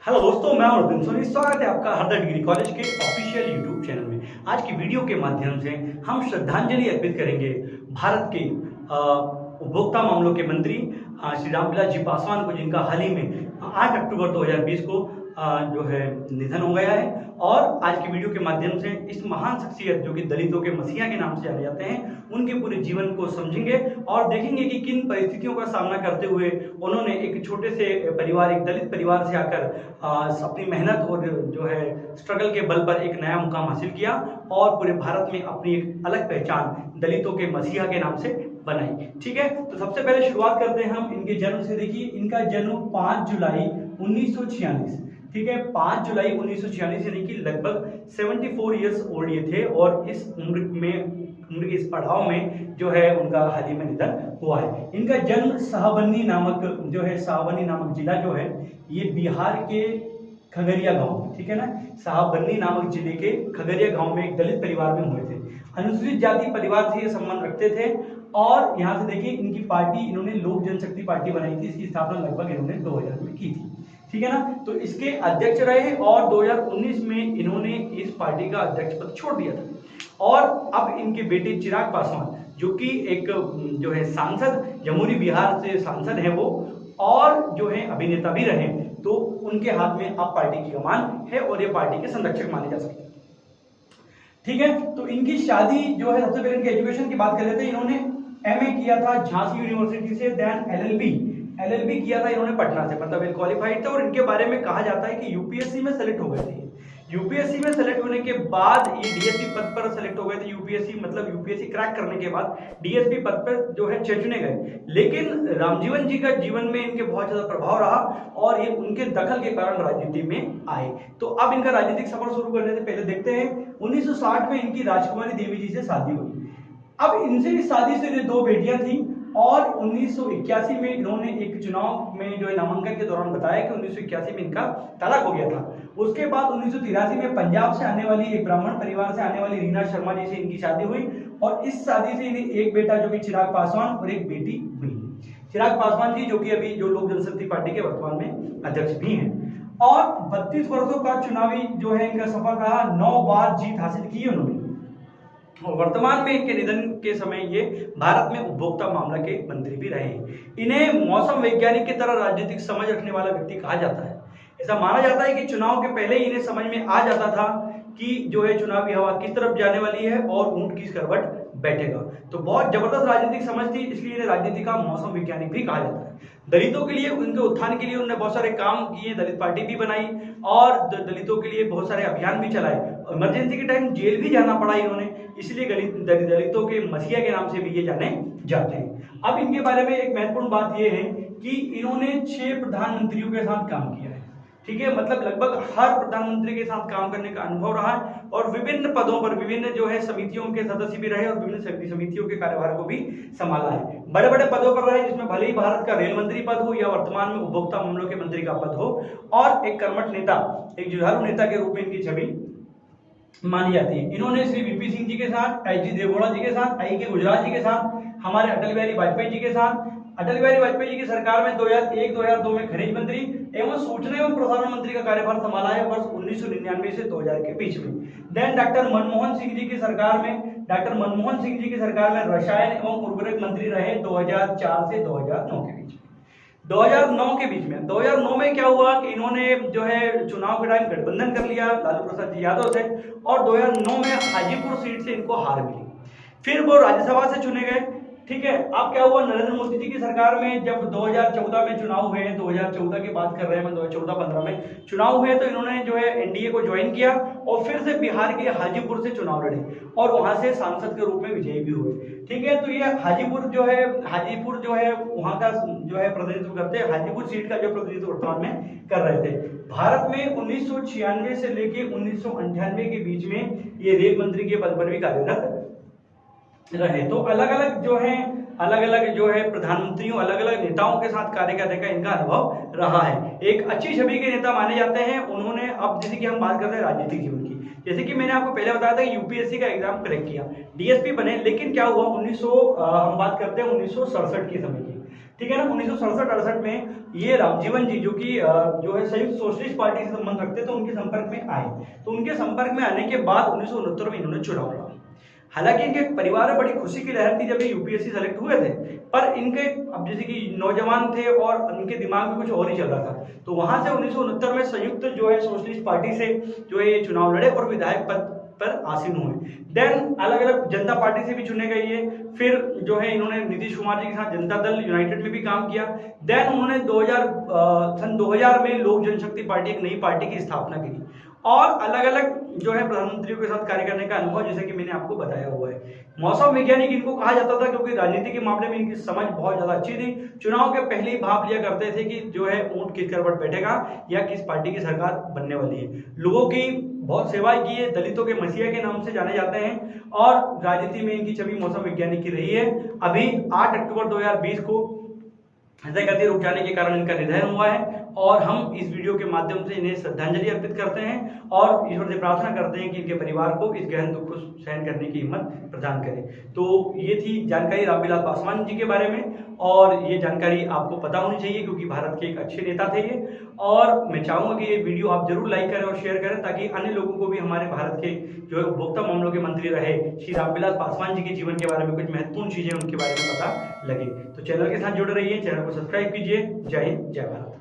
Hello दोस्तों, मैं अर्जुन सोनी। स्वागत है आपका हरदा डिग्री कॉलेज के ऑफिशियल यूट्यूब चैनल में। आज की वीडियो के माध्यम से हम श्रद्धांजलि अर्पित करेंगे भारत के उपभोक्ता मामलों के मंत्री श्री रामविलास जी पासवान को, जिनका हाल ही में 8 अक्टूबर 2020 को जो है निधन हो गया है। और आज की वीडियो के माध्यम से इस महान शख्सियत, जो कि दलितों के मसीहा के नाम से जाने जाते हैं, उनके पूरे जीवन को समझेंगे और देखेंगे कि किन परिस्थितियों का सामना करते हुए उन्होंने एक छोटे से परिवार, एक दलित परिवार से आकर अपनी मेहनत और जो है स्ट्रगल के बल पर एक नया मुकाम हासिल किया और पूरे भारत में अपनी एक अलग पहचान दलितों के मसीहा के नाम से बनाई। ठीक है, तो सबसे पहले शुरुआत करते हैं हम इनके जन्म से। देखिए, इनका जन्म 5 जुलाई 1946, ठीक है, 5 जुलाई 1946 यानी कि लगभग 74 ईयर्स ओल्ड ये थे। और इस उम्र के इस पड़ाव में जो है उनका हाल ही में निधन हुआ है। इनका जन्म शाहबनी नामक जिला जो है ये बिहार के खगड़िया गांव, ठीक है ना, शाहबनी नामक जिले के खगड़िया गांव में एक दलित परिवार में हुए थे। अनुसूचित जाति परिवार से ये संबंध रखते थे। और यहाँ से देखिए, इनकी पार्टी इन्होंने लोक जनशक्ति पार्टी बनाई थी। इसकी स्थापना लगभग इन्होंने 2000 में की थी, ठीक है ना। तो इसके अध्यक्ष रहे और 2019 में इन्होंने इस पार्टी का अध्यक्ष पद छोड़ दिया था। और अब इनके बेटे चिराग पासवान, जो कि एक जो है सांसद, जमुई बिहार से सांसद है वो, और जो है अभिनेता भी रहे, तो उनके हाथ में अब पार्टी की कमान है और ये पार्टी के संरक्षक माने जा सकते हैं। ठीक है, तो इनकी शादी जो है, सबसे पहले इनके एजुकेशन की बात कर लेते हैं। इन्होंने एमए किया था झांसी यूनिवर्सिटी से, देन एलएलबी किया था इन्होंने पटना से, मतलब वेल क्वालिफाइड थे। और इनके बारे में कहा जाता है कि यूपीएससी में सेलेक्ट हो गए थे। यूपीएससी में सेलेक्ट होने के बाद ये डीएसपी पद पर सेलेक्ट हो गए थे। यूपीएससी क्रैक करने के बाद डीएसपी पद पर जो है चुने गए। लेकिन रामजीवन जी का जीवन में इनके बहुत ज्यादा प्रभाव रहा और ये उनके दखल के कारण राजनीति में आए। तो अब इनका राजनीतिक सफर शुरू करने से पहले देखते हैं, 1960 में इनकी राजकुमारी देवी जी से शादी हुई। अब इनसे इस शादी से 2 बेटियां थी। और 1981 में इन्होंने एक चुनाव में जो है नामांकन के दौरान बताया कि 1981 में इनका तलाक हो गया था। उसके बाद 1983 में पंजाब से आने वाली, एक ब्राह्मण परिवार से आने वाली रीना शर्मा जी से इनकी शादी हुई। और इस शादी से इन्हें एक बेटा जो कि चिराग पासवान और एक बेटी हुई। चिराग पासवान जी जो कि अभी जो लोक जनशक्ति पार्टी के वर्तमान में अध्यक्ष भी हैं। और 32 वर्षों का चुनावी जो है इनका सफर रहा, 9 बार जीत हासिल की उन्होंने। और वर्तमान में इनके निधन के समय ये भारत में उपभोक्ता मामला के मंत्री भी रहे। इन्हें मौसम वैज्ञानिक की तरह राजनीतिक समझ रखने वाला व्यक्ति कहा जाता है। ऐसा माना जाता है कि चुनाव के पहले ही इन्हें समझ में आ जाता था कि जो है चुनावी हवा किस तरफ जाने वाली है और ऊंट किस करवट बैठेगा। तो बहुत जबरदस्त राजनीतिक समझ थी, इसलिए इन्हें राजनीति का मौसम वैज्ञानिक भी कहा जाता है। दलितों के लिए, उनके उत्थान के लिए उन्होंने बहुत सारे काम किए, दलित पार्टी भी बनाई और दलितों के लिए बहुत सारे अभियान भी चलाए। इमरजेंसी के टाइम जेल भी जाना पड़ा इन्होंने, इसलिए दलितों के मसीहा के नाम से भी ये जाने जाते हैं। अब इनके बारे में एक महत्वपूर्ण बात यह है कि इन्होंने 6 प्रधानमंत्रियों के साथ काम किया है। ठीक है, मतलब लगभग हर प्रधानमंत्री के साथ काम करने का अनुभव रहा है और विभिन्न पदों पर, विभिन्न जो है समितियों के सदस्य भी रहे और विभिन्न समितियों के कार्यभार को भी संभाला है। बड़े बड़े पदों पर रहे, जिसमें भले ही भारत का रेल मंत्री पद हो या वर्तमान में उपभोक्ता मामलों के मंत्री का पद हो। और एक कर्मठ नेता, एक जुझारू नेता के रूप में इनकी छवि मानी जाती है। इन्होंने श्री वीपी सिंह जी के साथ, एच डी देवगौड़ा जी के साथ, आई के गुजराल जी के साथ, हमारे अटल बिहारी वाजपेयी जी के साथ, अटल बिहारी वाजपेयी जी की सरकार में 2001-2002 में खनिज मंत्री एवं सूचना एवं प्रसारण मंत्री का कार्यभार संभाला है वर्ष 1999 से 2000 के बीच में। देन डॉक्टर मनमोहन सिंह जी की सरकार में रसायन एवं उर्वरक मंत्री रहे 2004 से 2009 के बीच में। 2009 में क्या हुआ कि इन्होंने जो है चुनाव के टाइम गठबंधन कर लिया लालू प्रसाद जी यादव से और 2009 में हाजीपुर सीट से इनको हार मिली। फिर वो राज्यसभा से चुने गए। ठीक है, अब क्या हुआ, नरेंद्र मोदी जी की सरकार में जब 2014 में चुनाव हुए, 2014 की बात कर रहे हैं, 2014-15 में चुनाव हुए, तो इन्होंने जो है एनडीए को ज्वाइन किया और फिर से बिहार के हाजीपुर से चुनाव लड़े और वहां से सांसद के रूप में विजयी भी हुए। ठीक है, तो ये हाजीपुर जो है वहां का जो है प्रतिनिधित्व करते हैं, हाजीपुर सीट का जो प्रतिनिधित्व वर्तमान में कर रहे थे। भारत में 1996 से लेके 1998 के बीच में ये रेल मंत्री के पद पर भी कार्यरत रहे। तो अलग अलग जो है प्रधानमंत्रियों, अलग अलग नेताओं के साथ कार्य करने का इनका अनुभव रहा है। एक अच्छी छवि के नेता माने जाते हैं उन्होंने। अब जैसे कि हम बात करते हैं राजनीतिक जीवन की, जैसे कि मैंने आपको पहले बताया था कि यूपीएससी का एग्जाम क्रैक किया, डीएसपी बने। लेकिन क्या हुआ, हम बात करते हैं 1967 की समय की। ठीक है ना। 1967-68 में ये रामजीवन जी जो कि जो है संयुक्त सोशलिस्ट पार्टी से संबंध रखते तो उनके संपर्क में आए। तो उनके संपर्क में आने के बाद 1969 में इन्होंने चुनाव लड़ा। हालांकि इनके परिवार में बड़ी खुशी की लहर थी जब ये यूपीएससी सेलेक्ट हुए थे, पर इनके अब जैसे कि नौजवान थे और इनके दिमाग में कुछ और ही चल रहा था। तो वहां से 1969 में संयुक्त जो है सोशलिस्ट पार्टी से जो है ये चुनाव लड़े और विधायक पद पर आसीन हुए। देन अलग अलग जनता पार्टी से भी चुने गए ये। फिर जो है इन्होंने नीतीश कुमार जी के साथ जनता दल यूनाइटेड में भी काम किया। देन उन्होंने सन 2000 में लोक जनशक्ति पार्टी, एक नई पार्टी की स्थापना की और अलग अलग जो है प्रधानमंत्रियों के साथ कार्य करने का अनुभव जैसे कि मैंने आपको बताया हुआ है। मौसम वैज्ञानिक इनको कहा जाता था क्योंकि राजनीति के मामले में इनकी समझ बहुत ज्यादा अच्छी थी। चुनाव के पहले ही भाप लिया करते थे कि जो है ऊंट किस करवट बैठेगा या किस पार्टी की सरकार बनने वाली है। लोगों की बहुत सेवाएं की है, दलितों के मसीहा के नाम से जाने जाते हैं और राजनीति में इनकी छवि मौसम वैज्ञानिक की रही है। अभी 8 अक्टूबर 2020 को हृदय गति रुक जाने के कारण इनका निधन हुआ है और हम इस वीडियो के माध्यम से इन्हें श्रद्धांजलि अर्पित करते हैं और ईश्वर से प्रार्थना करते हैं कि इनके परिवार को इस गहन दुख को सहन करने की हिम्मत प्रदान करें। तो ये थी जानकारी रामविलास पासवान जी के बारे में और ये जानकारी आपको पता होनी चाहिए क्योंकि भारत के एक अच्छे नेता थे ये। और मैं चाहूंगा कि ये वीडियो आप जरूर लाइक करें और शेयर करें ताकि अन्य लोगों को भी हमारे भारत के जो है उपभोक्ता मामलों के मंत्री रहे श्री रामविलास पासवान जी के जीवन के बारे में कुछ महत्वपूर्ण चीजें उनके बारे में पता लगे। तो चैनल के साथ जुड़े रहिए, चैनल को सब्सक्राइब कीजिए। जय हिंद, जय भारत।